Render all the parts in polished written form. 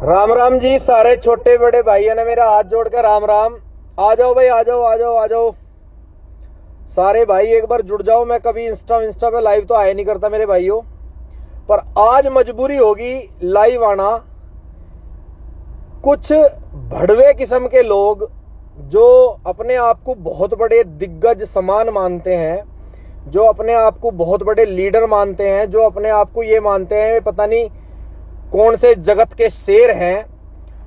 राम राम जी। सारे छोटे बड़े भाई ने मेरा हाथ जोड़कर राम राम। आ जाओ भाई, आ जाओ आ जाओ आ जाओ सारे भाई, एक बार जुड़ जाओ। मैं कभी इंस्टा पे लाइव तो आया नहीं करता मेरे भाइयों, पर आज मजबूरी होगी लाइव आना। कुछ भड़वे किस्म के लोग जो अपने आप को बहुत बड़े दिग्गज समान मानते हैं, जो अपने आप को बहुत बड़े लीडर मानते हैं, जो अपने आप को ये मानते हैं पता नहीं कौन से जगत के शेर हैं,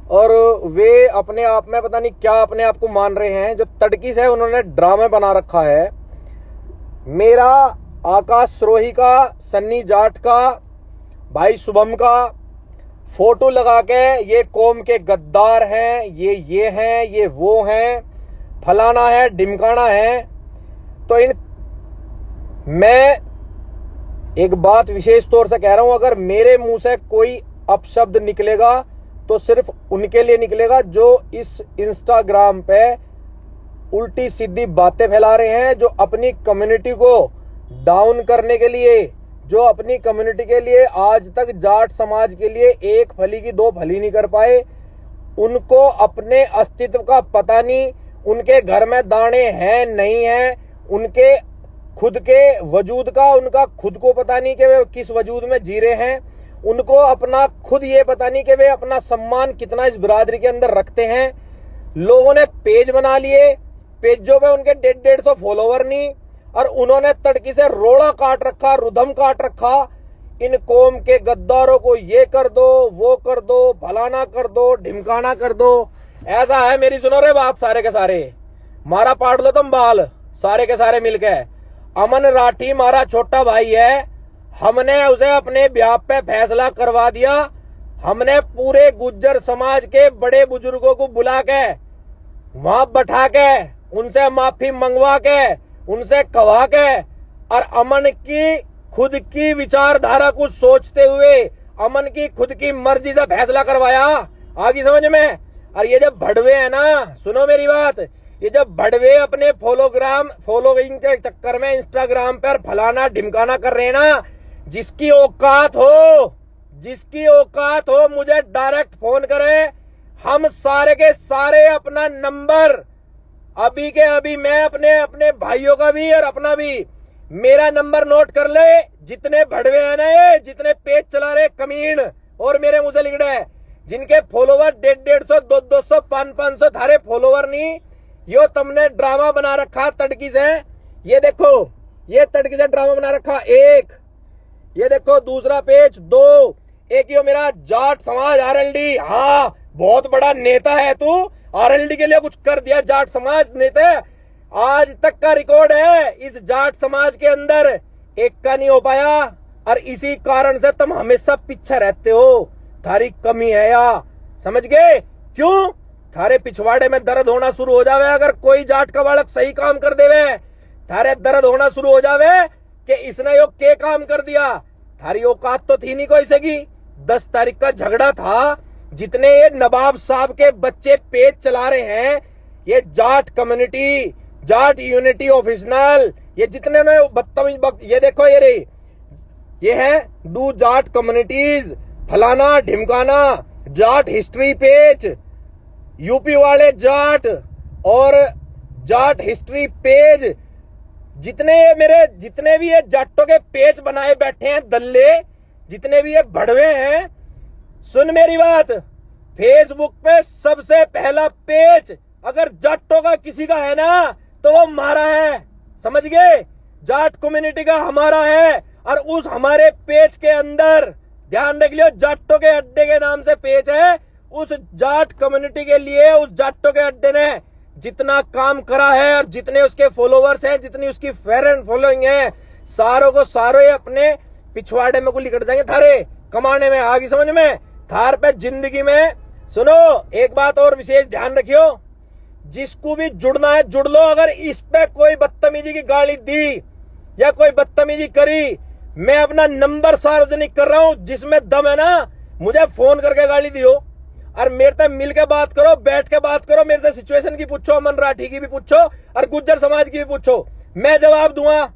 और वे अपने आप में पता नहीं क्या अपने आप को मान रहे हैं। जो तड़की से उन्होंने ड्रामे बना रखा है। मेरा, आकाश श्रोही का, सन्नी जाट का, भाई शुभम का फोटो लगा के ये कौम के गद्दार हैं, ये हैं, ये वो हैं, फलाना है, ढिमकाना है। तो मैं एक बात विशेष तौर से कह रहा हूं, अगर मेरे मुंह से कोई अपशब्द निकलेगा तो सिर्फ उनके लिए निकलेगा जो इस इंस्टाग्राम पे उल्टी सीधी बातें फैला रहे हैं, जो अपनी कम्युनिटी को डाउन करने के लिए, जो अपनी कम्युनिटी के लिए आज तक जाट समाज के लिए एक फली की दो फली नहीं कर पाए। उनको अपने अस्तित्व का पता नहीं, उनके घर में दाने हैं नहीं हैं, उनके खुद के वजूद का उनका खुद को पता नहीं कि वे किस वजूद में जी रहे हैं। उनको अपना खुद ये पता नहीं कि वे अपना सम्मान कितना इस बिरादरी के अंदर रखते हैं। लोगों ने पेज बना लिए, पेजों पे उनके 150 फॉलोवर नहीं, और उन्होंने तड़की से रोड़ा काट रखा, रुधम काट रखा। इन कौम के गद्दारों को ये कर दो, वो कर दो, भलाना कर दो, ढिमकाना कर दो। ऐसा है, मेरी सुनो रे बात सारे के सारे, मारा पाट लो तुम बाल सारे के सारे मिलके। अमन राठी मारा छोटा भाई है, हमने उसे अपने ब्याह पे फैसला करवा दिया। हमने पूरे गुज्जर समाज के बड़े बुजुर्गों को बुला के वहां बैठा के उनसे माफी मंगवा के उनसे कहा के, और अमन की खुद की विचारधारा को सोचते हुए अमन की खुद की मर्जी से फैसला करवाया। आगे समझ में। और ये जब भड़वे है ना, सुनो मेरी बात, ये जब भड़वे अपने फॉलोइंग के चक्कर में इंस्टाग्राम पर फलाना ढिमकाना कर रहे हैं ना, जिसकी औकात हो मुझे डायरेक्ट फोन करे। हम सारे के सारे अपना नंबर अभी के अभी, मैं अपने भाइयों का भी और अपना भी, मेरा नंबर नोट कर ले। जितने भड़वे हैं ना, ये जितने पेज चला रहे कमीन और मेरे मुंह से लिख रहे, जिनके फॉलोवर 150, 200, 500 थारे फॉलोवर नहीं, यो तुमने ड्रामा बना रखा तड़की से। ये देखो, ये तड़की से ड्रामा बना रखा। एक ये देखो, दूसरा पेज 2, एक यो मेरा जाट समाज आरएलडी। हाँ, बहुत बड़ा नेता है तू, आरएलडी के लिए कुछ कर दिया जाट समाज नेता। आज तक का रिकॉर्ड है इस जाट समाज के अंदर, एक का नहीं हो पाया, और इसी कारण से तुम हमेशा पीछे रहते हो। थारी कमी है या, समझ गए? क्यों? थारे पिछवाड़े में दर्द होना शुरू हो जावे अगर कोई जाट का बालक सही काम कर देवे। थारे दर्द होना शुरू हो जावे कि इसने यो के काम कर दिया। थारी औकात तो थी नहीं कोई से की। 10 तारीख का झगड़ा था, जितने ये नवाब साहब के बच्चे पेज चला रहे हैं, ये Jat community, Jat unity official, ये जितने में बदतमीज, ये देखो ये रे, ये है दो जाट कम्युनिटीज, फलाना ढिमकाना, जाट हिस्ट्री पेज, यूपी वाले जाट और जाट हिस्ट्री पेज, जितने भी ये जाटों के पेज बनाए बैठे हैं दल्ले, जितने भी ये भड़वे हैं, सुन मेरी बात, फेसबुक पे सबसे पहला पेज अगर जाटों का किसी का है ना तो वो हमारा है, समझ गए? जाट कम्युनिटी का हमारा है। और उस हमारे पेज के अंदर ध्यान रख लियो, जाटों के अड्डे के नाम से पेज है। उस जाट कम्युनिटी के लिए उस जाटों के अड्डे ने जितना काम करा है, और जितने उसके फॉलोवर्स हैं, जितनी उसकी फैन फॉलोइंग है, सारों को सारे अपने पिछवाड़े में को लिकट जाएंगे थारे कमाने में। आगे समझ में? थार पे जिंदगी में सुनो, एक बात और विशेष ध्यान रखियो, जिसको भी जुड़ना है जुड़ लो। अगर इस पे कोई बदतमीजी की गाली दी या कोई बदतमीजी करी, मैं अपना नंबर सार्वजनिक कर रहा हूं, जिसमें दम है ना मुझे फोन करके गाली दियो, और मेरे से मिल के बात करो, बैठ के बात करो, मेरे से सिचुएशन की पूछो, अमन राठी की भी पूछो और गुज्जर समाज की भी पूछो, मैं जवाब दूंगा।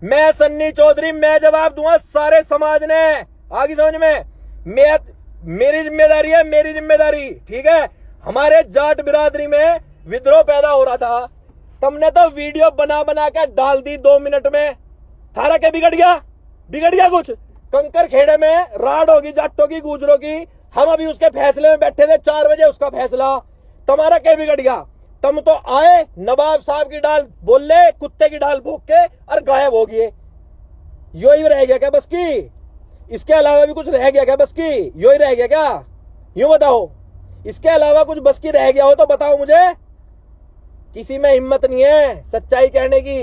मैं सन्नी चौधरी, मैं जवाब दूंगा सारे समाज ने। आगे समझ में? मैं मेरी जिम्मेदारी है, मेरी जिम्मेदारी, ठीक है। हमारे जाट बिरादरी में विद्रोह पैदा हो रहा था, तुमने तो वीडियो बना बना के डाल दी 2 मिनट में। थारा क्या बिगड़ गया? बिगड़ गया कुछ? कंकर खेड़े में राड होगी जाटों की, गुजरों की, हम अभी उसके फैसले में बैठे थे, 4 बजे उसका फैसला। तुम्हारा क्या बिगड़ गया? तुम तो आए, नवाब साहब की डाल बोल ले, कुत्ते की डाल भूख के और गायब हो गए। यो ही रह गया क्या बस की? इसके अलावा भी कुछ रह गया क्या बस की? यो ही रह गया क्या? यूं बताओ, इसके अलावा कुछ बस की रह गया हो तो बताओ मुझे। किसी में हिम्मत नहीं है सच्चाई कहने की।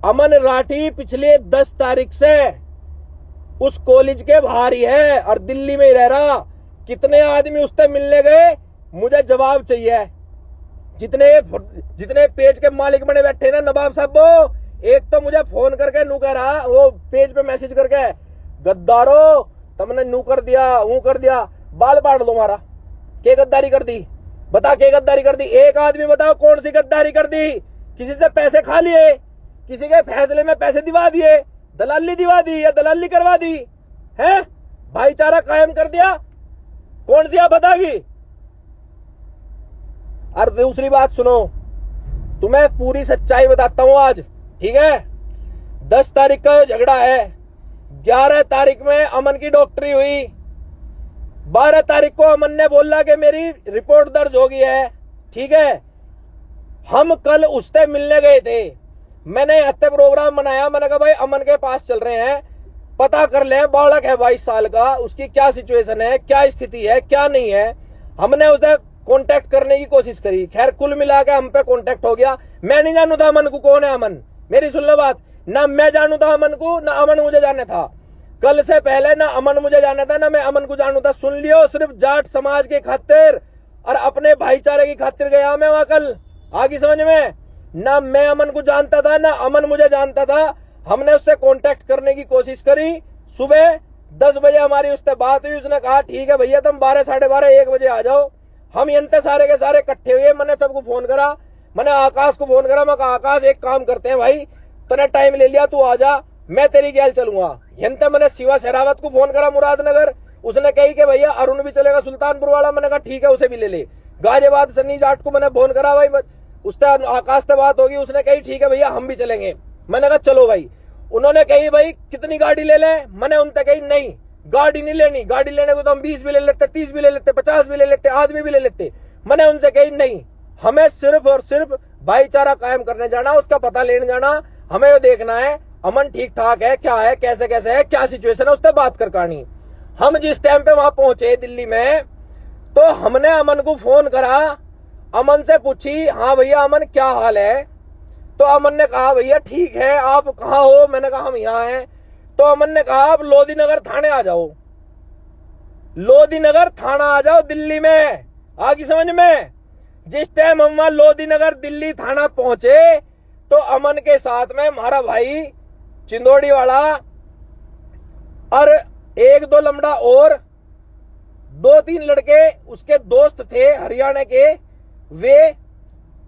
अमन राठी पिछले 10 तारीख से उस कॉलेज के बाहर ही है और दिल्ली में ही रह रहा। कितने आदमी उससे मिलने गए, मुझे जवाब चाहिए। जितने पेज के मालिक बने बैठे ना नवाब साहब, वो एक तो मुझे फोन करके नू कह रहा, वो पेज पे मैसेज करके, गद्दारो तुमने नू कर दिया, वो कर दिया, बाल पाड़ दो मारा। क्या गद्दारी कर दी? बता क्या गद्दारी कर दी? एक आदमी बताओ कौन सी गद्दारी कर दी? किसी से पैसे खा लिए, किसी के फैसले में पैसे दिवा दिए, दलाली दिवा दी या दलाली करवा दी है, भाईचारा कायम कर दिया? कौन सी आप बतागी? और दूसरी बात सुनो, तुम्हें पूरी सच्चाई बताता हूं आज, ठीक है। 10 तारीख का झगड़ा है, 11 तारीख में अमन की डॉक्टरी हुई, 12 तारीख को अमन ने बोला कि मेरी रिपोर्ट दर्ज हो गई है, ठीक है। हम कल उससे मिलने गए थे, मैंने हत्या प्रोग्राम बनाया, मैंने कहा भाई अमन के पास चल रहे हैं, पता कर ले, बालक है 22 साल का, उसकी क्या सिचुएशन है, क्या स्थिति है, क्या नहीं है। हमने उसे कांटेक्ट करने की कोशिश करी, खैर कुल मिला के हम पे कांटेक्ट हो गया। मैं नहीं जानू था अमन को कौन है अमन, मेरी सुन लो बात, ना मैं जानू था अमन को, ना अमन मुझे जाने था। कल से पहले ना अमन मुझे जाना था, ना मैं अमन को जानू था। सुन लियो, सिर्फ जाट समाज के खातिर और अपने भाईचारे की खातिर गया मैं वहां कल, आगे समझ में। ना मैं अमन को जानता था, ना अमन मुझे जानता था। हमने उससे कांटेक्ट करने की कोशिश करी, सुबह 10 बजे हमारी उससे बात हुई, उसने कहा ठीक है भैया तुम 12, साढ़े 12, 1 बजे आ जाओ। हम यंते सारे के सारे इकट्ठे हुए, मैंने सबको फोन करा, मैंने आकाश को फोन करा, मैं कहा आकाश एक काम करते हैं भाई, तूने टाइम ले लिया, तू आ जा, मैं तेरी गैल चलूंगा। यंते मैंने शिवा शरावत को फोन करा मुरादनगर, उसने कही कि भैया अरुण भी चलेगा सुल्तानपुर वाला, मैंने कहा ठीक है उसे भी ले ले। गाजियाबाद सन्नी जाट को मैंने फोन करा, भाई उससे आकाश से बात होगी, उसने कही ठीक है भैया हम भी चलेंगे। मैंने कहा चलो भाई। उन्होंने कही भाई कितनी गाड़ी ले लें, मैंने उनसे कही नहीं गाड़ी नहीं लेनी, गाड़ी लेने को तो हम 20 भी ले लेते, 30 भी ले लेते, 50 भी ले लेते, आदमी भी ले लेते। मैंने उनसे कही नहीं, हमें सिर्फ और सिर्फ भाईचारा कायम करने जाना, उसका पता लेने जाना, हमें वो देखना है अमन ठीक ठाक है, क्या है, कैसे कैसे है, क्या सिचुएशन है, उससे बात कर कहानी। हम जिस टाइम पे वहां पहुंचे दिल्ली में, तो हमने अमन को फोन करा, अमन से पूछी हाँ भैया अमन क्या हाल है, तो अमन ने कहा भैया ठीक है, आप कहाँ हो, मैंने कहा हम यहाँ हैं। तो अमन ने कहा आप लोधी नगर थाने आ जाओ, लोधी नगर थाना आ जाओ दिल्ली में, आगे समझ में। जिस टाइम हम वहां लोधी नगर दिल्ली थाना पहुंचे, तो अमन के साथ में हमारा भाई चिंदोड़ी वाला और 1-2 लमड़ा और 2-3 लड़के उसके दोस्त थे हरियाणा के, वे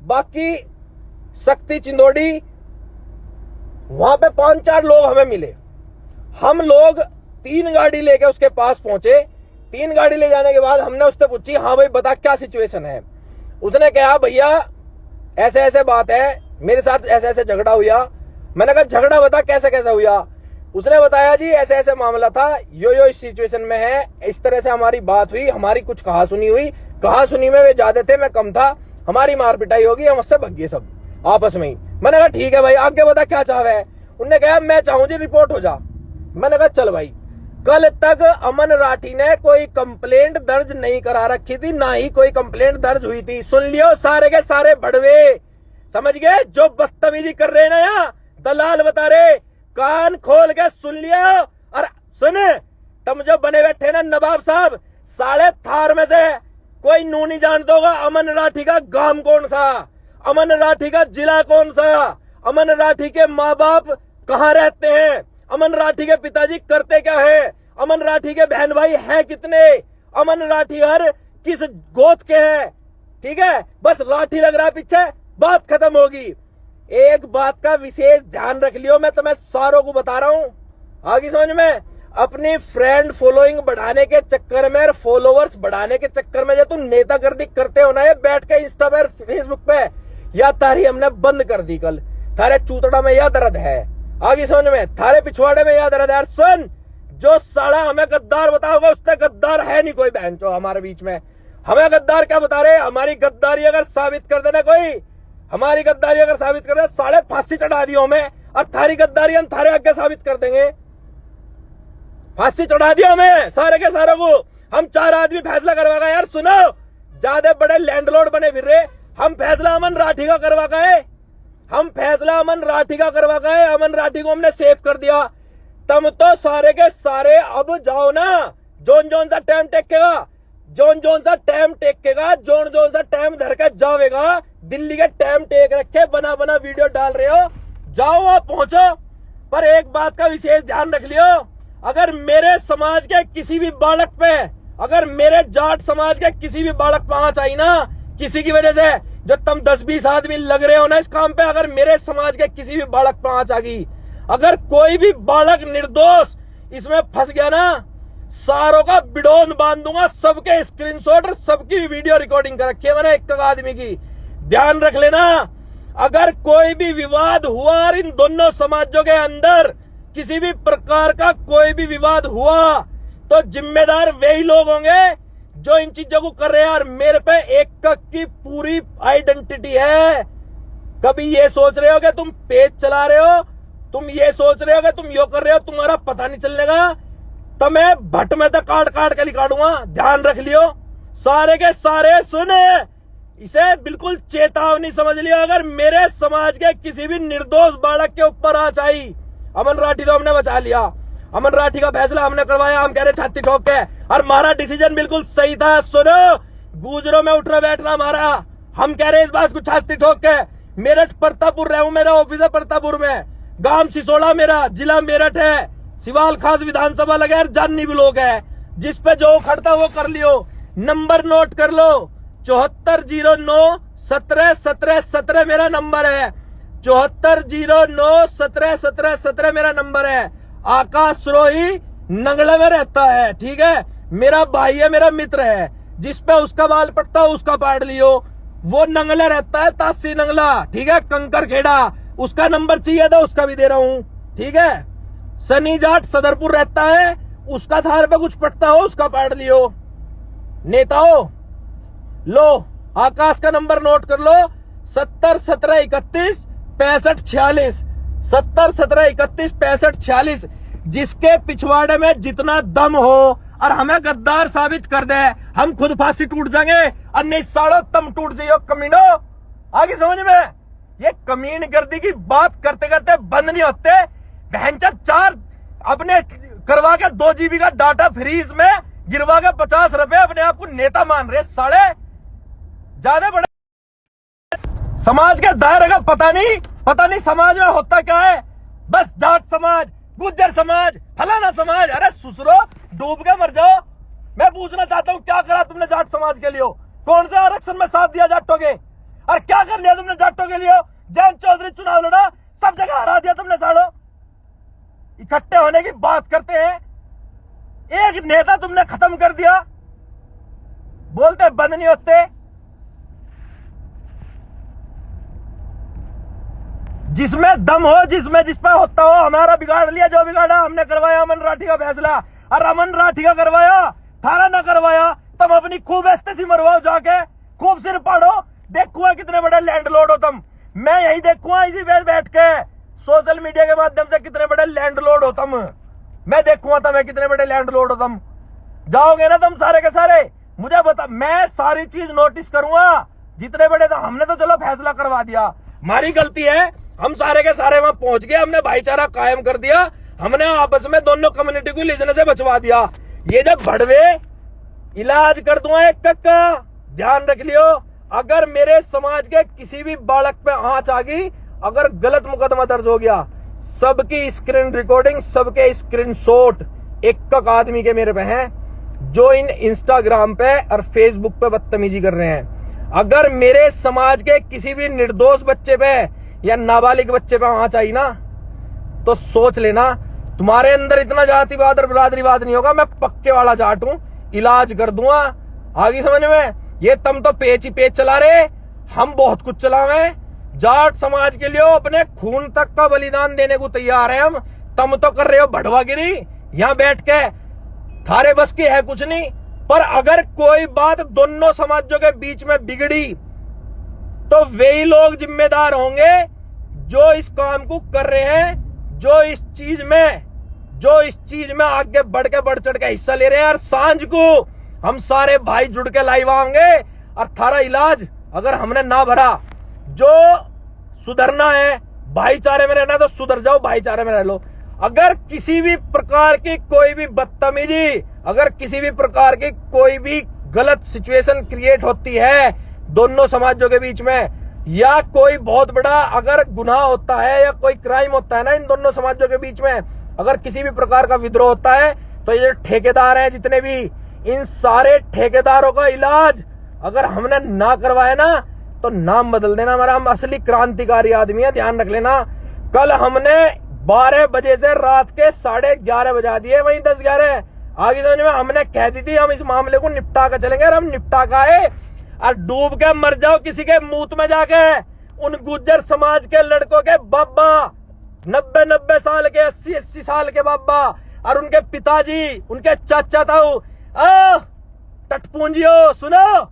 बाकी शक्ति चिंदोड़ी, वहां पे 5-4 लोग हमें मिले। हम लोग 3 गाड़ी लेके उसके पास पहुंचे। 3 गाड़ी ले जाने के बाद हमने उससे पूछी हाँ भाई बता क्या सिचुएशन है। उसने कहा भैया ऐसे ऐसे बात है, मेरे साथ ऐसे ऐसे झगड़ा हुआ। मैंने कहा झगड़ा बता कैसे कैसे हुआ। उसने बताया जी ऐसे ऐसे मामला था, यो इस सिचुएशन में है, इस तरह से हमारी बात हुई, हमारी कुछ कहा सुनी हुई, कहा सुनी में वे ज्यादा थे, मैं कम था, हमारी मार पिटाई होगी, हम उससे भग गए सब आपस में ही। मैंने कहा ठीक है भाई आगे बता क्या चाह है। उन्होंने कहा मैं चाहूं जी रिपोर्ट हो जा। मैंने कहा चल भाई। कल तक अमन राठी ने कोई कंप्लेंट दर्ज नहीं करा रखी थी, ना ही कोई कंप्लेंट दर्ज हुई थी। सुन लियो सारे के सारे बड़वे, समझ गए, जो बदतमीजी कर रहे ना यहाँ दलाल बता रहे, कान खोल के सुन लियो। और सुन, तुम जो बने बैठे ना नवाब साहब, साढ़े थार में से कोई नू नहीं जानता होगा अमन राठी का गांव कौन सा, अमन राठी का जिला कौन सा, अमन राठी के माँ बाप कहाँ रहते हैं, अमन राठी के पिताजी करते क्या है, अमन राठी के बहन भाई हैं कितने, अमन राठी हर किस गोत के हैं। ठीक है, बस राठी लग रहा है पीछे, बात खत्म होगी। एक बात का विशेष ध्यान रख लियो, मैं तुम्हें सारों को बता रहा हूं, आगे समझ में। अपनी फ्रेंड फॉलोइंग बढ़ाने के चक्कर में और फॉलोवर्स बढ़ाने के चक्कर में जो तुम नेतागर्दी करते हो ना, ये बैठ के इंस्टा पे फेसबुक पे, या तारी हमने बंद कर दी कल। थारे चूतड़ा में यह दर्द है, आगे समझ में, थारे पिछवाड़े में यह दर्द है। यार सुन, जो साला हमें गद्दार बताओगे उससे गद्दार है नहीं कोई बहन चो हमारे बीच में। हमें गद्दार क्या बता रहे? हमारी गद्दारी अगर साबित कर देना कोई, हमारी गद्दारी अगर साबित कर दे, साले फांसी चढ़ा दियो हमें, और थारी गद्दारी हम थारे आगे साबित कर देंगे। फांसी चढ़ा दिया हमें सारे के सारे को, हम 4 आदमी फैसला करवा गए। यार सुनो, ज्यादा बड़े लैंडलॉर्ड बने फिर रहे, हम फैसला अमन राठी का करवा गए, हम फैसला अमन राठी का करवा गए, अमन राठी को हमने सेव कर दिया। तुम तो सारे के सारे अब जाओ ना, जोन जोन सा टाइम टेकेगा, जोन जोन सा टाइम टेकेगा, जोन जोन सा टाइम धर के जावेगा, दिल्ली के टाइम टेक रखे, बना बना वीडियो डाल रहे हो, जाओ वहां पहुंचो। पर एक बात का विशेष ध्यान रख लियो, अगर मेरे समाज के किसी भी बालक पे, अगर मेरे जाट समाज के किसी भी बालक पे आंच आई ना, किसी की वजह से, जो तुम 10-20 आदमी लग रहे हो ना इस काम पे, अगर मेरे समाज के किसी भी बालक पे आंच आ गई, अगर कोई भी बालक निर्दोष इसमें फंस गया ना, सारों का बिडोन बांध दूंगा, सबके स्क्रीनशॉट और सबकी वीडियो रिकॉर्डिंग कर रखी है मैंने एक आदमी की। ध्यान रख लेना, अगर कोई भी विवाद हुआ और इन दोनों समाजों के अंदर किसी भी प्रकार का कोई भी विवाद हुआ, तो जिम्मेदार वही लोग होंगे जो इन चीजों को कर रहे हैं। और मेरे पे एक की पूरी आइडेंटिटी है। कभी ये सोच रहे हो कि तुम पेज चला रहे हो, तुम ये सोच रहे हो कि तुम यो कर रहे हो, तुम्हारा पता नहीं चलेगा, तो मैं भट्ट में तो काट काट के निकालूंगा। ध्यान रख लियो सारे के सारे, सुने, इसे बिल्कुल चेतावनी समझ लियो। अगर मेरे समाज के किसी भी निर्दोष बालक के ऊपर आंच आई, अमन राठी तो हमने बचा लिया, अमन राठी का फैसला हमने करवाया, हम कह रहे छाती ठोक के, और हमारा डिसीजन बिल्कुल सही था। सुनो, गुजरों में उठना बैठना हमारा, हम कह रहे इस बात को छाती ठोक के। मेरठ प्रतापपुर रहूं, मेरा ऑफिस है प्रतापपुर में, गांव सिसोड़ा मेरा, जिला मेरठ है, सिवाल खास विधानसभा लगे, जाननी भी लोग है, जिस पे जो खड़ता वो कर लियो। नंबर नोट कर लो, 7409171717 मेरा नंबर है, 7409171717 मेरा नंबर है। आकाश रोही नंगला में रहता है, ठीक है, मेरा भाई है, मेरा मित्र है, जिस पे उसका बाल पड़ता है उसका पाड़ लियो। वो नंगला रहता है, तासी नंगला, ठीक है, कंकर खेड़ा, उसका नंबर चाहिए था, उसका भी दे रहा हूं, ठीक है। सनी जाट सदरपुर रहता है, उसका थार पे कुछ पड़ता हो उसका पाड़ लियो। नेताओं लो, आकाश का नंबर नोट कर लो, 7017316546, 7017316546। जिसके पिछवाड़े में जितना दम हो और हमें गद्दार साबित कर दे, हम खुद फांसी टूट जाएंगे, और नहीं सालों तुम टूट जाइयो कमीनो। आगे समझ में, ये कमीन गर्दी की बात करते करते बंद नहीं होते। बहनचोद 4 अपने करवा के 2 GB का डाटा फ्रीज में गिरवा के 50 रुपए अपने आप को नेता मान रहे साले। ज्यादा बड़े समाज के दायरे का पता नहीं समाज में होता क्या है। बस जाट समाज, गुज्जर समाज, फलाना समाज, अरे सुसरो डूब के मर जाओ। मैं पूछना चाहता हूँ, क्या करा तुमने जाट समाज के लिए? कौन से आरक्षण में साथ दिया जाटों के? और क्या कर लिया तुमने जाटों के लिए? जयंत चौधरी चुनाव लड़ा, सब जगह हरा दिया तुमने सालों। इकट्ठे होने की बात करते हैं, एक नेता तुमने खत्म कर दिया, बोलते बंद नहीं होते। जिसमें दम हो, जिसमें जिस पर होता हो, हमारा बिगाड़ लिया, जो बिगाड़ा हमने करवाया अमन राठी का फैसला। और अमन राठी का करवाया, थारा ना करवाया, तुम अपनी खूब एस्तेसी मरवाओ, जाके खूब सिर पाड़ो, देखूंगा कितने बड़े लैंडलॉर्ड हो तुम। मैं यही देखूंगा इसी पे बैठ के सोशल मीडिया के माध्यम से कितने बड़े लैंडलॉर्ड हो तुम। मैं देखूंगा तुम्हें कितने बड़े लैंडलॉर्ड हो तुम। जाओगे ना तुम सारे के सारे, मुझे बता, मैं सारी चीज नोटिस करूंगा। जितने बड़े था, हमने तो चलो फैसला करवा दिया, हमारी गलती है, हम सारे के सारे वहां पहुंच गए, हमने भाईचारा कायम कर दिया, हमने आपस में दोनों कम्युनिटी को लिजने से बचवा दिया। ये जब भड़वे इलाज कर दूंगा एक का, ध्यान रख लियो। अगर मेरे समाज के किसी भी बालक पे आंच आ गई, अगर गलत मुकदमा दर्ज हो गया, सबकी स्क्रीन रिकॉर्डिंग, सबके स्क्रीनशॉट एक आदमी के मेरे पे हैं, जो इन इंस्टाग्राम पे और फेसबुक पे बदतमीजी कर रहे हैं। अगर मेरे समाज के किसी भी निर्दोष बच्चे पे या नाबालिग बच्चे पे आंच आई ना, तो सोच लेना तुम्हारे अंदर इतना जातिवाद और बिरादरीवाद नहीं होगा। मैं पक्के वाला जाट हूं, इलाज कर दूंगा। आगे समझ में? ये तुम तो पेच ही पेच चला रहे, हम बहुत कुछ चलावे। जाट समाज के लिए अपने खून तक का बलिदान देने को तैयार है हम। तुम तो कर रहे हो भड़वागिरी यहां बैठ के, थारे बस की है कुछ नहीं। पर अगर कोई बात दोनों समाजों के बीच में बिगड़ी तो वही लोग जिम्मेदार होंगे जो इस काम को कर रहे हैं, जो इस चीज में आगे बढ़ चढ़ के हिस्सा ले रहे हैं। और सांझ को हम सारे भाई जुड़ के लाइव आएंगे और थारा इलाज अगर हमने ना भरा, जो सुधरना है भाईचारे में रहना तो सुधर जाओ, भाईचारे में रह लो। अगर किसी भी प्रकार की कोई भी बदतमीजी, अगर किसी भी प्रकार की कोई भी गलत सिचुएशन क्रिएट होती है दोनों समाजों के बीच में, या कोई बहुत बड़ा अगर गुनाह होता है या कोई क्राइम होता है ना इन दोनों समाजों के बीच में, अगर किसी भी प्रकार का विद्रोह होता है, तो ये ठेकेदार हैं जितने भी, इन सारे ठेकेदारों का इलाज अगर हमने ना करवाया ना तो नाम बदल देना हमारा। हम असली क्रांतिकारी आदमी है, ध्यान रख लेना। कल हमने 12 बजे से रात के 11:30 बजा दिए, वहीं 10-11 आगे समझ में। हमने कह दी थी हम इस मामले को निपटा कर चलेंगे, और हम निपटा का है। और डूब के मर जाओ किसी के मूत में जाके। उन गुज्जर समाज के लड़कों के बाबा 90 साल के, 80 साल के बाबा, और उनके पिताजी, उनके चाचा ताऊ, टटपूंजियो सुनो,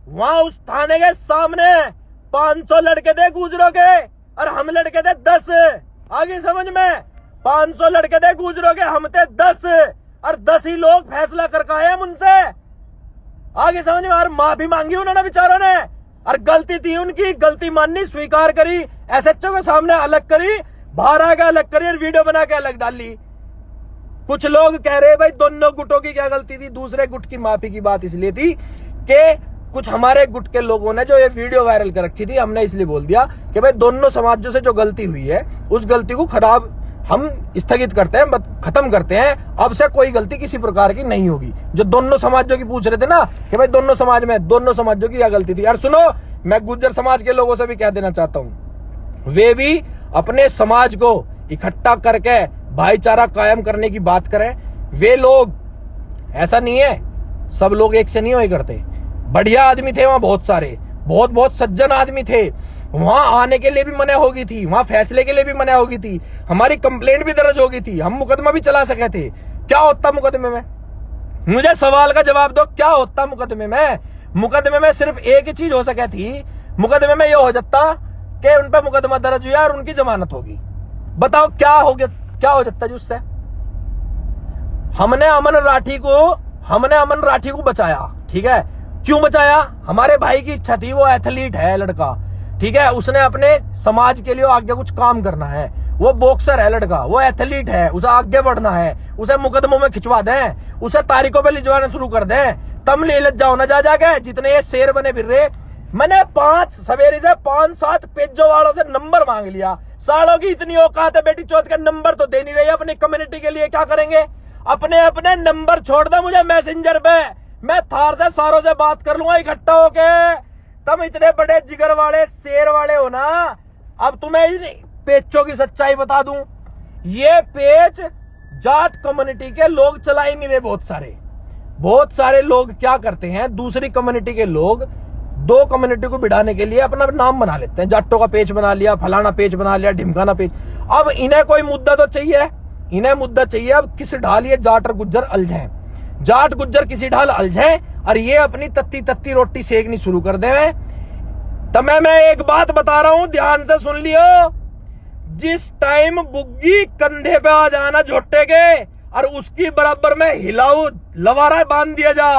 वहां उस थाने के सामने 500 लड़के थे गुजरों के, और हम लड़के थे 10। आगे समझ में? 500 लड़के थे गुजरों के, हम थे 10, और 10 ही लोग फैसला करके आए हम उनसे। आगे समझ में? और माफी मांगी उन्होंने बेचारों ने, और गलती थी उनकी, गलती माननी, स्वीकार करी, एसएचओ के सामने अलग करी, बाहर आके अलग करी और वीडियो बना के अलग डाली। कुछ लोग कह रहे भाई दोनों गुटों की क्या गलती थी? दूसरे गुट की माफी की बात इसलिए थी कि कुछ हमारे गुट के लोगों ने जो ये वीडियो वायरल कर रखी थी, हमने इसलिए बोल दिया कि भाई दोनों समाजों से जो गलती हुई है उस गलती को खराब हम स्थगित करते हैं, खत्म करते हैं। अब से कोई गलती किसी प्रकार की नहीं होगी। जो दोनों समाजों की पूछ रहे थे ना कि भाई दोनों समाज में दोनों समाजों की क्या गलती थी। और सुनो, मैं गुज्जर समाज के लोगों से भी कह देना चाहता हूं, वे भी अपने समाज को इकट्ठा करके भाईचारा कायम करने की बात करें। वे लोग, ऐसा नहीं है सब लोग एक से नहीं हुए करते, बढ़िया आदमी थे वहां, बहुत सारे बहुत सज्जन आदमी थे। वहां आने के लिए भी मना होगी थी, वहां फैसले के लिए भी मना होगी थी, हमारी कंप्लेंट भी दर्ज होगी थी, हम मुकदमा भी चला सके थे। क्या होता मुकदमे में? मुझे सवाल का जवाब दो, क्या होता मुकदमे में? मुकदमे में सिर्फ एक ही चीज हो सके थी, मुकदमे में यह हो जाता कि उन पर मुकदमा दर्ज हुआ और उनकी जमानत होगी। बताओ क्या हो गया, क्या हो जाता जिससे? हमने अमन राठी को बचाया, ठीक है? क्यों बचाया? हमारे भाई की इच्छा थी, वो एथलीट है लड़का, ठीक है? उसने अपने समाज के लिए आगे कुछ काम करना है, वो बॉक्सर है लड़का, वो एथलीट है, उसे आगे बढ़ना है, उसे मुकदमों में खिंचवा दें, उसे तारीखों पे लिजवाना शुरू कर दें, तम ले लज जाओ ना जाके जितने ये शेर बने फिर रहे। मैंने 5 सवेरे से 5-7 पेजों वालों से नंबर मांग लिया। सालों की इतनी औकात है बेटी चौथ के नंबर तो दे नहीं रही, अपनी कम्युनिटी के लिए क्या करेंगे? अपने नंबर छोड़ दो मुझे मैसेंजर पे, मैं थार से सारों से बात कर लूंगा इकट्ठा होके। तुम इतने बड़े जिगर वाले शेर वाले हो ना। अब तुम्हें पेचों की सच्चाई बता दूं, ये पेच जाट कम्युनिटी के लोग चला ही नहीं रहे। बहुत सारे लोग क्या करते हैं, दूसरी कम्युनिटी के लोग 2 कम्युनिटी को बिठाने के लिए अपना नाम बना लेते हैं। जाटों का पेज बना लिया, फलाना पेज बना लिया, ढिमकाना पेज। अब इन्हें कोई मुद्दा तो चाहिए, इन्हें मुद्दा चाहिए। अब किस ढाल ये जाट और गुज्जर अलझे, जाट गुज्जर किसी ढाल अलझे और ये अपनी तत्ती रोटी सेकनी शुरू कर दे। तमें मैं एक बात बता रहा हूं, ध्यान से सुन लियो। जिस टाइम बुग्गी कंधे पे आ जाना झोटे के और उसकी बराबर में हिलाऊ लवारा बांध दिया जा,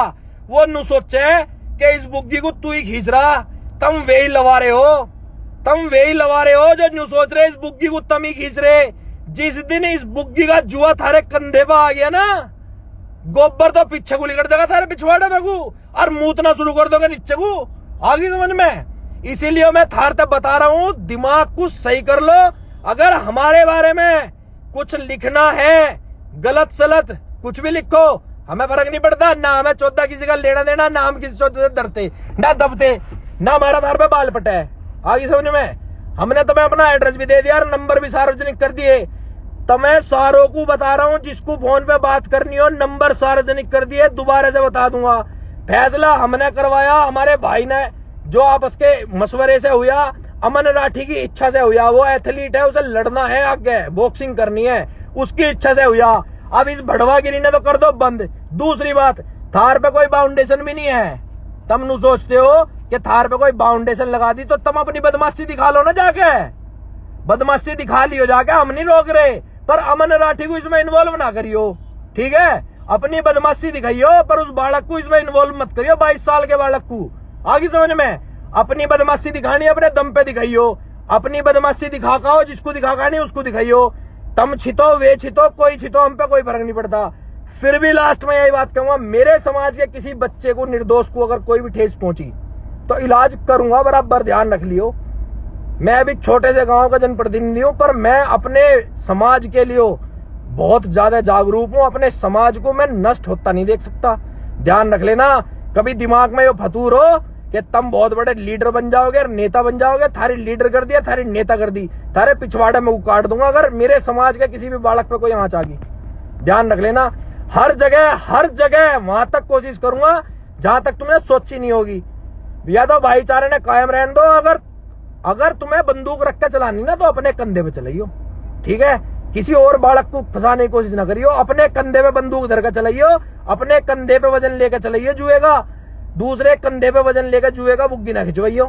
वो नु सोचे कि इस बुग्गी को तू ही खींच रहा। तुम वे ही लवारे हो जो न्यू सोच रहे इस बुग्गी को तुम ही खींच रहे। जिस दिन इस बुग्गी का जुआ थारे कंधे पे आ गया ना, गोबर तो पीछे को लिकट जाएगा थारे पिछवाड़े में को, और मूतना शुरू कर दोगे नीचे को। आगे समझ में? इसीलिए मैं थार तक बता रहा हूं, दिमाग को सही कर लो। अगर हमारे बारे में कुछ लिखना है, गलत सलत कुछ भी लिखो, हमें फर्क नहीं पड़ता। ना हमें चौथा किसी का लेना देना, ना हम किसी चौथे से डरते, ना दबते, ना हमारा धार पे बाल पटे। आगे समझ में? हमने तुम्हें अपना एड्रेस भी दे दिया और नंबर भी सार्वजनिक कर दिए। तमें सारों को बता रहा हूं, जिसको फोन पे बात करनी हो नंबर सार्वजनिक कर दिए, दोबारा से बता दूंगा। फैसला हमने करवाया, हमारे भाई ने जो आपस के मशवरे से हुआ, अमन राठी की इच्छा से हुआ। वो एथलीट है, उसे लड़ना है, आगे बॉक्सिंग करनी है, उसकी इच्छा से हुआ। अब इस भड़वागिरी ने तो कर दो बंद। दूसरी बात, थार पे कोई बाउंडेशन भी नहीं है। तुम नु सोचते हो कि थार पे कोई बाउंडेशन लगा दी तो तुम अपनी बदमाशी दिखा लो ना, जाके बदमाशी दिखा लियो जाके, हम नहीं रोक रहे, पर अमन राठी को इसमें इन्वॉल्व ना करियो, ठीक है। अपनी बदमाशी दिखाइयो, पर उस बालक को इसमें इन्वॉल्व मत करियो, 22 साल के बालक को। आगे समझ में, अपनी बदमाशी दिखानी अपने दम पे दिखाइयो, अपनी बदमाशी दिखा का, जिसको दिखा का नहीं उसको दिखाइयो। तुम छितो वे छितो, कोई छितो, हम पे कोई फर्क नहीं पड़ता। फिर भी लास्ट में यही बात कहूंगा, मेरे समाज के किसी बच्चे को, निर्दोष को अगर कोई भी ठेस पहुंची तो इलाज करूंगा, बराबर ध्यान रख लियो। मैं भी छोटे से गांव का जनप्रतिनिधि हूं, पर मैं अपने समाज के लिए बहुत ज्यादा जागरूक हूं। अपने समाज को मैं नष्ट होता नहीं देख सकता। ध्यान रख लेना, कभी दिमाग में ये फतूर हो कि तुम बहुत बड़े लीडर बन जाओगे, नेता बन जाओगे, थारी लीडर कर दिया, थारी नेता कर दी, थारे पिछवाड़े में काट दूंगा अगर मेरे समाज के किसी भी बालक पे कोई आंच आ गई। ध्यान रख लेना, हर जगह वहां तक कोशिश करूंगा जहां तक तुमने सोची नहीं होगी। या तो भाईचारे ने कायम रहने दो। अगर तुम्हें बंदूक रख के चलानी ना तो अपने कंधे पे चलाइयो, ठीक है। किसी और बालक को फंसाने की कोशिश ना करियो, अपने कंधे पे बंदूक धर के चलाइयो, अपने कंधे पे वजन लेके चलाइयो जुएगा। दूसरे कंधे पे वजन लेकर जुएगा बुग्गी ना खिंचवाइयो।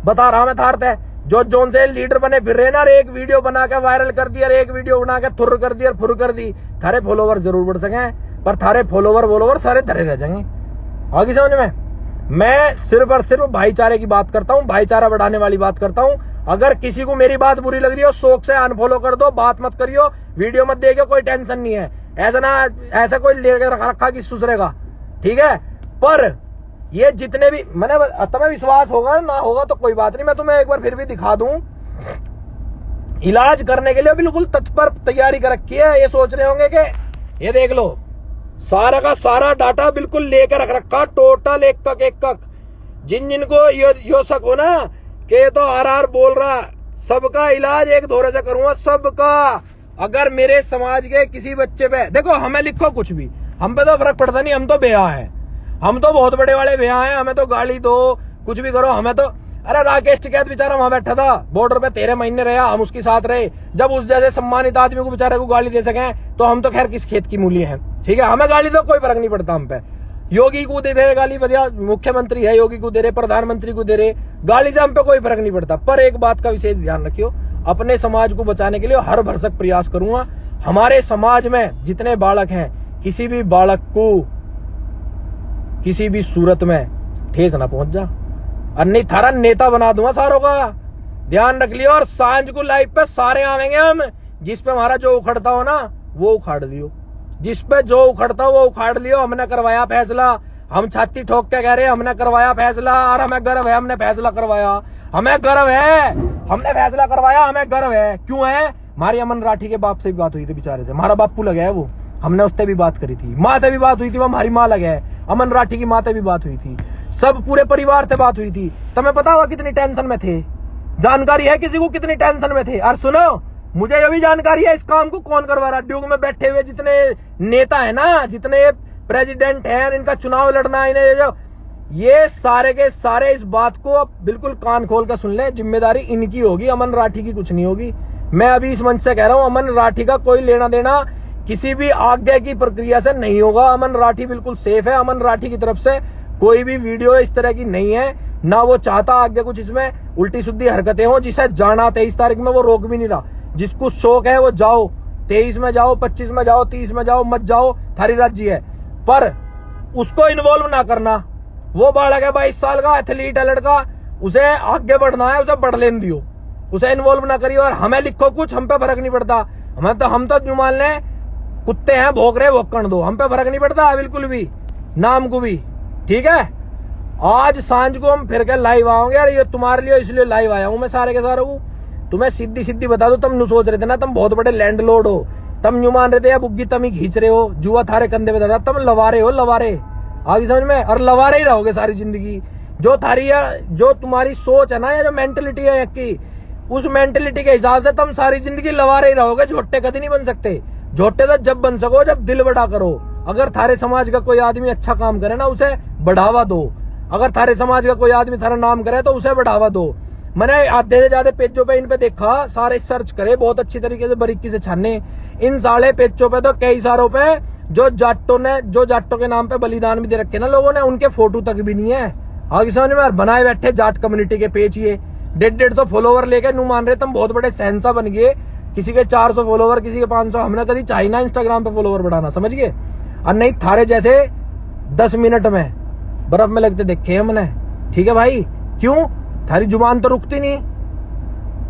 बता रहा मैं थारत है, जो जोन से लीडर बने फिर रहे ना, एक वीडियो बना के वायरल कर दिया, एक वीडियो बना के थुर कर दिया, फुर कर दी, थारे फॉलोवर जरूर बढ़ सके, पर थारे फॉलोवर सारे धरे रह जाएंगे। आगे समझ में, मैं सिर्फ और सिर्फ भाईचारे की बात करता हूं, भाईचारा बढ़ाने वाली बात करता हूं। अगर किसी को मेरी बात बुरी लग रही हो, शौक से अनफॉलो कर दो, बात मत करियो, वीडियो मत देखियो, कोई टेंशन नहीं है। ऐसा कोई लेकर रखा कि सुसरेगा, ठीक है। पर ये जितने भी मैंने, तुम्हें विश्वास होगा ना होगा तो कोई बात नहीं, मैं तुम्हें एक बार फिर भी दिखा दूं। इलाज करने के लिए बिल्कुल तत्पर तैयारी कर रखी है। ये सोच रहे होंगे कि ये देख लो, सारा का सारा डाटा बिल्कुल लेकर रख रखा, टोटल एक जिनको यो शक हो ना कि तो आर बोल रहा, सबका इलाज एक धोरे से करूंगा, सबका। अगर मेरे समाज के किसी बच्चे पे, देखो हमें लिखो कुछ भी, हम पे तो फर्क पड़ता नहीं, हम तो बेहा है, हम तो बहुत बड़े वाले बेहा हैं, हमें तो गाली दो, कुछ भी करो, हमें तो। अरे राकेश टिकैत बेचारा वहां बैठा था बॉर्डर पे, 13 महीने रहा, हम उसके साथ रहे। जब उस जैसे सम्मानित आदमी को बेचारे को गाली दे सके तो हम तो खैर किस खेत की मूली हैं, ठीक है। हमें गाली दो, कोई फर्क नहीं पड़ता हम पे। योगी को दे रहे गाली, बढ़िया मुख्यमंत्री है, योगी को दे रहे, प्रधानमंत्री को दे रहे गाली, से हम पे कोई फर्क नहीं पड़ता। पर एक बात का विशेष ध्यान रखियो, अपने समाज को बचाने के लिए हर भरसक प्रयास करूंगा। हमारे समाज में जितने बालक हैं, किसी भी बालक को किसी भी सूरत में ठेस ना पहुंच जा, अन्य थारा नेता बना दूंगा सारों का। ध्यान रख लियो। और सांझ को लाइव पे सारे आवेंगे हम, जिस पे हमारा जो उखड़ता हो ना वो उखाड़ लियो, जिस पे जो उखड़ता हो वो उखाड़ लियो। हमने करवाया फैसला, हम छाती ठोक के कह रहे हैं हमने करवाया फैसला, और हमें गर्व है हमने फैसला करवाया, हमें गर्व है हमने फैसला करवाया, हमें गर्व है। क्यों है? हमारी अमन राठी के बाप से भी बात हुई थी बेचारे से, हमारा बापू लगा है वो, हमने उससे भी बात करी थी, माँ से भी बात हुई थी, वो हमारी माँ लगा है, अमन राठी की माँ से भी बात हुई थी, सब पूरे परिवार से बात हुई थी। तुम्हें पता हुआ कितनी टेंशन में थे? जानकारी है किसी को कितनी टेंशन में थे? और सुनो, मुझे ये भी जानकारी है इस काम को कौन करवा रहा है। ड्यूक में बैठे हुए जितने नेता है ना, जितने प्रेसिडेंट हैं, इनका चुनाव लड़ना, इन्हें जो ये सारे के सारे इस बात को अब बिल्कुल कान खोल कर सुन ले, जिम्मेदारी इनकी होगी, अमन राठी की कुछ नहीं होगी। मैं अभी इस मंच से कह रहा हूं, अमन राठी का कोई लेना देना किसी भी आज्ञा की प्रक्रिया से नहीं होगा। अमन राठी बिल्कुल सेफ है, अमन राठी की तरफ से कोई भी वीडियो इस तरह की नहीं है, ना वो चाहता आगे कुछ इसमें उल्टी सीधी हरकतें हो। जिसे जाना 23 तारीख में वो रोक भी नहीं रहा, जिसको शौक है वो जाओ, 23 में जाओ, 25 में जाओ, 30 में जाओ, मत जाओ, थारी राज्य है, पर उसको इन्वॉल्व ना करना। वो बालक है 22 साल का, एथलीट है लड़का, उसे आगे बढ़ना है, उसे बढ़ लेने दियो, उसे इन्वॉल्व ना करियो। और हमें लिखो कुछ, हम पे फर्क नहीं पड़ता, हम तो मान लें कुत्ते हैं, भोग रहे भोगण दो, हम पे फर्क नहीं पड़ता बिल्कुल भी, नाम को भी, ठीक है। आज सांझ को हम फिर के लाइव आओगे, यार ये तुम्हारे लिए इसलिए लाइव आया हूं मैं सारे के सारे को। तुम्हें सीधी सीधी बता दो, तुम सोच रहे थे ना तुम बहुत बड़े लैंडलॉर्ड हो, तुम यूं मान रहे थे या बुग्गी तुम ही खींच रहे हो, जुआ थारे कंधे पे धरा, तुम लवारे हो, लवारे। आगे समझ में, और लवारे ही रहोगे सारी जिंदगी। जो थारी जो तुम्हारी सोच है ना, या जो मेंटलिटी है की, उस मेंटेलिटी के हिसाब से तुम सारी जिंदगी लवारे ही रहोगे, झोटे कभी नहीं बन सकते। झोटे तो जब बन सको जब दिल बड़ा करो। अगर थारे समाज का कोई आदमी अच्छा काम करे ना, उसे बढ़ावा दो। अगर थारे समाज का कोई आदमी थारा नाम करे तो उसे बढ़ावा दो। मैंने आधे से ज्यादा पेजों पे इन पे देखा, सारे सर्च करे बहुत अच्छी तरीके से, बारीकी से छाने। इन सारे पेजों पे तो कई सारों पे जो जाटों के नाम पे बलिदान भी दे रखे ना लोगों ने, उनके फोटो तक भी नहीं है। आगे समझ में बनाए बैठे जाट कम्युनिटी के पेज। ये 150 फॉलोवर लेके नू मान रहे तुम बहुत बड़े सहनसा बन गए। किसी के 400 फॉलोवर, किसी के 500। हमने कभी चाहिए ना इंस्टाग्राम पे फॉलोवर बढ़ाना, समझ गए। और नहीं थारे जैसे 10 मिनट में बर्फ में लगते देखे हमने। ठीक है भाई, क्यों? थारी जुबान तो रुकती नहीं।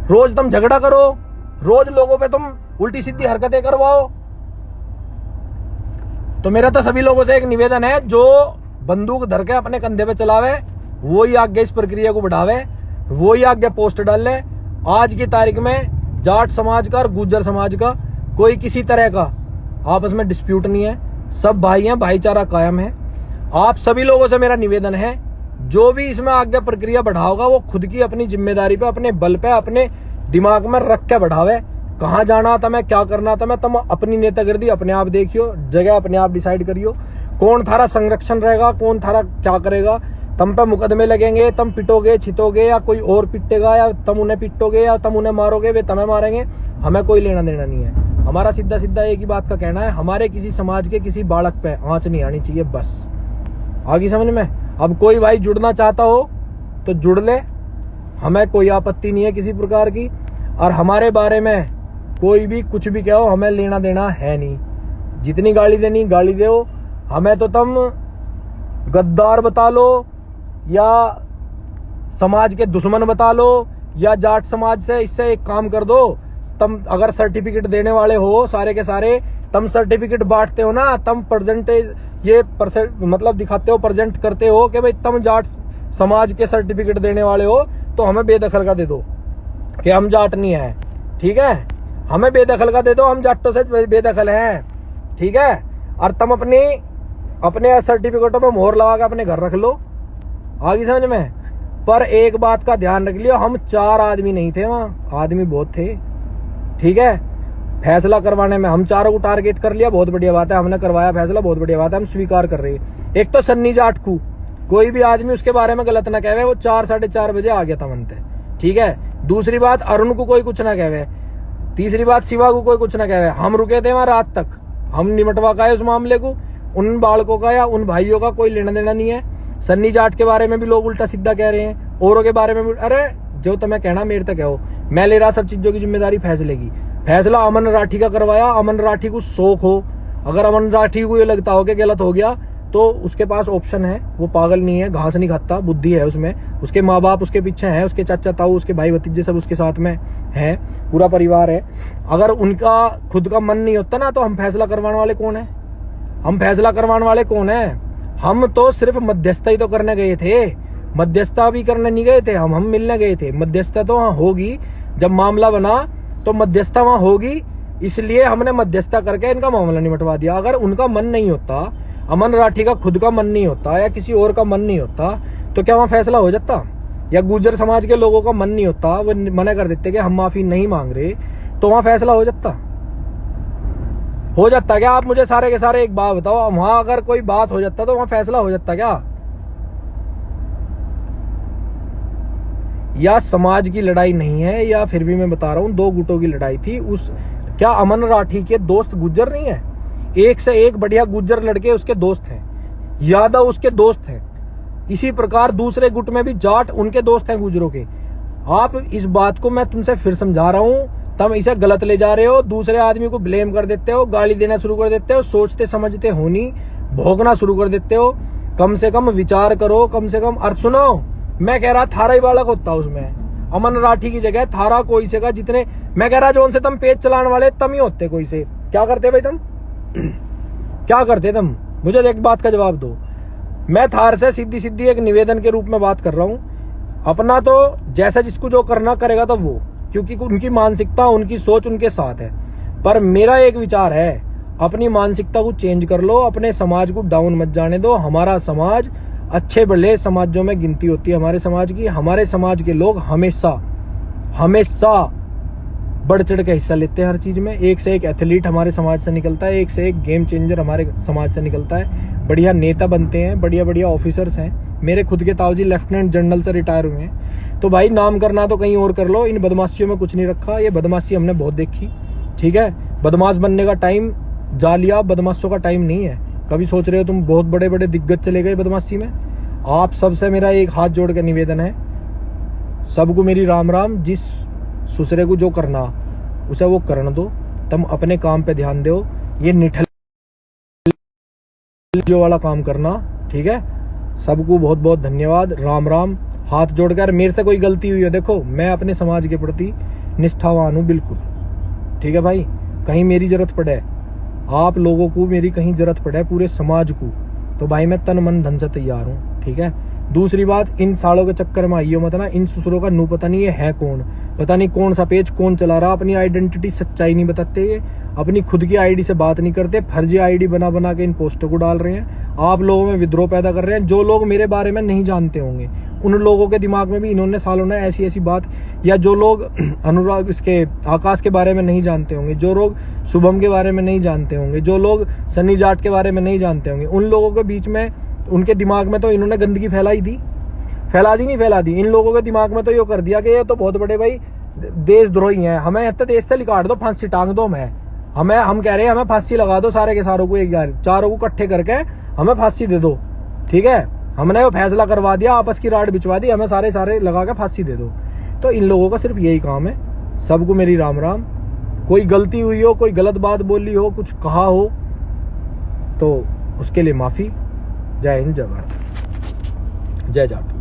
रोज तुम झगड़ा करो, रोज लोगों पे तुम उल्टी सीधी हरकतें करवाओ। तो मेरा तो सभी लोगों से एक निवेदन है, जो बंदूक धर के अपने कंधे पे चलावे वो ही आगे इस प्रक्रिया को बढ़ावे, वो ही आगे पोस्ट डाले। आज की तारीख में जाट समाज का और गुर्जर समाज का कोई किसी तरह का आपस में डिस्प्यूट नहीं है, सब भाई हैं, भाईचारा कायम है। आप सभी लोगों से मेरा निवेदन है, जो भी इसमें आगे प्रक्रिया बढ़ाओगा वो खुद की अपनी जिम्मेदारी पे, अपने बल पे, अपने दिमाग में रख के बढ़ावे। कहाँ जाना था मैं, क्या करना था मैं, तुम अपनी नेतागिरी अपने आप देखियो, जगह अपने आप डिसाइड करियो। कौन थारा संरक्षण रहेगा, कौन थारा क्या करेगा। तुम पे मुकदमे लगेंगे, तुम पिटोगे छिटोगे, या कोई और पिटेगा, या तुम उन्हें पिटोगे, या तुम उन्हें मारोगे, वे तुम्हें मारेंगे, हमें कोई लेना देना नहीं है। हमारा सीधा सीधा एक ही बात का कहना है, हमारे किसी समाज के किसी बालक पे आंच नहीं आनी चाहिए, बस। आगे समझ में। अब कोई भाई जुड़ना चाहता हो तो जुड़ ले, हमें कोई आपत्ति नहीं है किसी प्रकार की। और हमारे बारे में कोई भी कुछ भी कहो, हमें लेना देना है नहीं। जितनी गाली देनी गाली दो, हमें तो तुम गद्दार बता लो, या समाज के दुश्मन बता लो, या जाट समाज से। इससे एक काम कर दो, तुम अगर सर्टिफिकेट देने वाले हो सारे के सारे, तुम सर्टिफिकेट बांटते हो ना, तुम परसेंटेज ये मतलब दिखाते हो, प्रेजेंट करते हो कि भाई तुम जाट समाज के सर्टिफिकेट देने वाले हो, तो हमें बेदखल का दे दो कि हम जाट नहीं है। ठीक है, हमें बेदखल का दे दो, हम जाटों से बेदखल हैं। ठीक है, और तुम अपने सर्टिफिकेटों में मोहर लगा के अपने घर रख लो। आगे समझ में। पर एक बात का ध्यान रख लियो, हम 4 आदमी नहीं थे वहां, आदमी बहुत थे। ठीक है, फैसला करवाने में हम 4 को टारगेट कर लिया, बहुत बढ़िया बात है, हमने करवाया फैसला, बहुत बढ़िया बात है, हम स्वीकार कर रहे हैं। एक तो सन्नी जाट को कोई भी आदमी उसके बारे में गलत ना कहे, वो 4 साढ़े 4 बजे आ गया था मनते। ठीक है, दूसरी बात अरुण को कोई कुछ ना कहे, तीसरी बात शिवा को कोई कुछ ना कहे। हम रुके थे वहां रात तक, हम निमटवा का है उस मामले को। उन बालकों का या उन भाइयों का कोई लेना देना नहीं है। सन्नी जाट के बारे में भी लोग उल्टा सीधा कह रहे हैं, औरों के बारे में भी। अरे जो तुम्हें कहना मेरे तक कहो, मैं ले रहा सब चीजों की जिम्मेदारी फैसले की। फैसला अमन राठी का करवाया, अमन राठी को शौक हो। अगर अमन राठी को ये लगता हो कि गलत हो गया, तो उसके पास ऑप्शन है, वो पागल नहीं है, घास नहीं खाता, बुद्धि है उसमें। उसके माँ बाप उसके पीछे हैं, उसके चाचा ताऊ, उसके भाई भतीजे सब उसके साथ में हैं, पूरा परिवार है। अगर उनका खुद का मन नहीं होता ना, तो हम फैसला करवाने वाले कौन है? हम फैसला करवाने वाले कौन है? हम तो सिर्फ मध्यस्थता ही तो करने गए थे, मध्यस्थता भी करने नहीं गए थे, हम मिलने गए थे। मध्यस्थता तो वहां होगी, जब मामला बना तो मध्यस्थता वहां होगी, इसलिए हमने मध्यस्थता करके इनका मामला निपटवा दिया। अगर उनका मन नहीं होता, अमन राठी का खुद का मन नहीं होता, या किसी और का मन नहीं होता, तो क्या वहां फैसला हो जाता? या गुर्जर समाज के लोगों का मन नहीं होता, वो मना कर देते कि हम माफी नहीं मांग रहे, तो वहां फैसला हो जाता? हो जाता क्या? आप मुझे सारे के सारे एक बात बताओ, वहां अगर कोई बात हो जाता तो वहां फैसला हो जाता क्या? या समाज की लड़ाई नहीं है, या फिर भी मैं बता रहा हूं 2 गुटों की लड़ाई थी। क्या अमन राठी के दोस्त गुर्जर नहीं है? एक से एक बढ़िया गुर्जर लड़के उसके दोस्त हैं, यादव उसके दोस्त हैं। इसी प्रकार दूसरे गुट में भी जाट उनके दोस्त हैं गुर्जरों के। आप इस बात को मैं तुमसे फिर समझा रहा हूं, तुम इसे गलत ले जा रहे हो, दूसरे आदमी को ब्लेम कर देते हो, गाली देना शुरू कर देते हो, सोचते समझते हो नहीं, भोगना शुरू कर देते हो। कम से कम विचार करो, कम से कम। और सुनो, मैं कह रहा थारा ही बालक होता उसमें, अमन राठी की जगह थारा कोई से का, जितने मैं कह रहा जो उनसे तुम पेज चलाने वाले तम ही होते। कोई से क्या करते भाई तुम? क्या करते तुम? मुझे एक बात का जवाब दो। मैं थार से सीधी सीधी एक निवेदन के रूप में बात कर रहा हूं। अपना तो जैसा जिसको जो करना करेगा तो वो, क्योंकि उनकी मानसिकता, उनकी सोच उनके साथ है। पर मेरा एक विचार है, अपनी मानसिकता को चेंज कर लो, अपने समाज को डाउन मत जाने दो। हमारा समाज अच्छे बड़े समाजों में गिनती होती है हमारे समाज की। हमारे समाज के लोग हमेशा बढ़ चढ़ के हिस्सा लेते हैं हर चीज में। एक से एक एथलीट हमारे समाज से निकलता है, एक से एक गेम चेंजर हमारे समाज से निकलता है, बढ़िया नेता बनते हैं, बढ़िया बढ़िया ऑफिसर्स हैं। मेरे खुद के ताऊजी लेफ्टिनेंट जनरल से रिटायर हुए हैं। तो भाई नाम करना तो कहीं और कर लो, इन बदमाशियों में कुछ नहीं रखा। ये बदमाशी हमने बहुत देखी, ठीक है। बदमाश बनने का टाइम जालिया बदमाशों का टाइम नहीं है। कभी सोच रहे हो तुम बहुत बड़े बड़े दिग्गज चले गए बदमाशी में। आप सबसे मेरा एक हाथ जोड़ के निवेदन है, सबको मेरी राम राम। जिस सुसरे को जो करना उसे वो करने दो, तुम अपने काम पे ध्यान दो। ये निठल जो वाला काम करना, ठीक है। सबको बहुत बहुत धन्यवाद, राम राम। हाथ जोड़कर मेरे से कोई गलती हुई है, देखो मैं अपने समाज के प्रति निष्ठावान हूं बिल्कुल, ठीक है भाई। कहीं मेरी जरूरत पड़े, आप लोगों को मेरी कहीं जरूरत पड़े, पूरे समाज को, तो भाई मैं तन मन धन से तैयार हूँ, ठीक है। दूसरी बात, इन सालों के चक्कर में आइयो मत ना। इन ससुरों का नू पता नहीं ये है कौन, पता नहीं कौन सा पेज कौन चला रहा। अपनी आइडेंटिटी सच्चाई नहीं बताते, ये अपनी खुद की आईडी से बात नहीं करते, फर्जी आईडी बना बना के इन पोस्टर को डाल रहे हैं। आप लोगों में विद्रोह पैदा कर रहे हैं। जो लोग मेरे बारे में नहीं जानते होंगे उन लोगों के दिमाग में भी इन्होंने सालों ने ऐसी ऐसी बात, या जो लोग अनुराग इसके आकाश के बारे में नहीं जानते होंगे, जो लोग शुभम के बारे में नहीं जानते होंगे, जो लोग सन्नी जाट के बारे में नहीं जानते होंगे, उन लोगों के बीच में उनके दिमाग में तो इन्होंने गंदगी फैला दी। इन लोगों के दिमाग में तो ये कर दिया कि ये तो बहुत बड़े भाई देशद्रोही हैं, हमें इतना देश से निकाल दो, फांसी टांग दो। हम कह रहे हैं हमें फांसी लगा दो सारे के सारों को, एक चारों को इकट्ठे करके हमें फांसी दे दो, ठीक है। हमने वो फैसला करवा दिया, आपस की राड बिछवा दी, हमें सारे लगा के फांसी दे दो। तो इन लोगों का सिर्फ यही काम है। सबको मेरी राम राम। कोई गलती हुई हो, कोई गलत बात बोली हो, कुछ कहा हो तो उसके लिए माफी। जय हिंद, जय भारत, जय जाट।